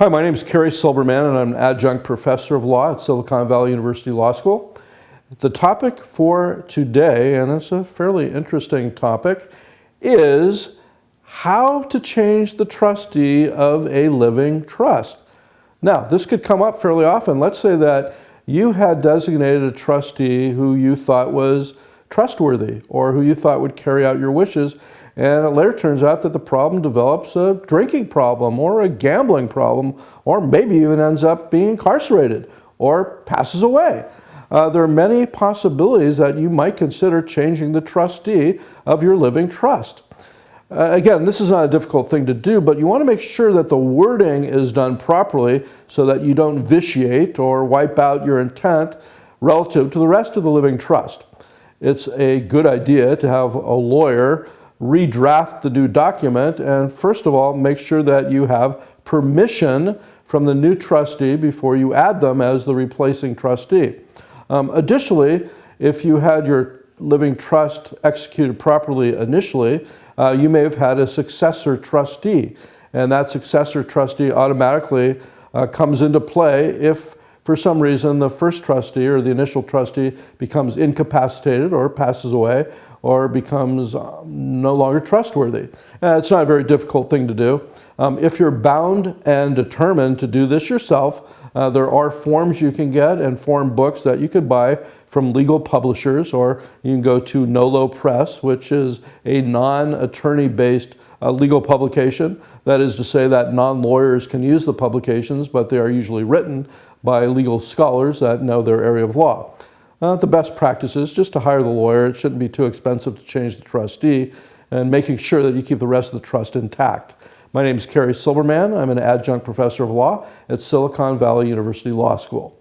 Hi, my name is Cary Silberman, and I'm an adjunct professor of law at Silicon Valley University Law School. The topic for today, and it's a fairly interesting topic, is how to change the trustee of a living trust. Now, this could come up fairly often. Let's say that you had designated a trustee who you thought was trustworthy or who you thought would carry out your wishes, and it later turns out that the problem develops a drinking problem or a gambling problem, or maybe even ends up being incarcerated or passes away. There are many possibilities that you might consider changing the trustee of your living trust. Again, this is not a difficult thing to do, but you want to make sure that the wording is done properly so that you don't vitiate or wipe out your intent relative to the rest of the living trust. It's a good idea to have a lawyer redraft the new document and, first of all, make sure that you have permission from the new trustee before you add them as the replacing trustee. Additionally, if you had your living trust executed properly initially, you may have had a successor trustee, and that successor trustee automatically comes into play if for some reason the first trustee or the initial trustee becomes incapacitated or passes away or becomes no longer trustworthy. It's not a very difficult thing to do. If you're bound and determined to do this yourself, there are forms you can get and form books that you could buy from legal publishers, or you can go to Nolo Press, which is a non-attorney based legal publication. That is to say that non-lawyers can use the publications, but they are usually written by legal scholars that know their area of law. The best practice is just to hire the lawyer. It shouldn't be too expensive to change the trustee, and making sure that you keep the rest of the trust intact. My name is Cary Silberman. I'm an adjunct professor of law at Silicon Valley University Law School.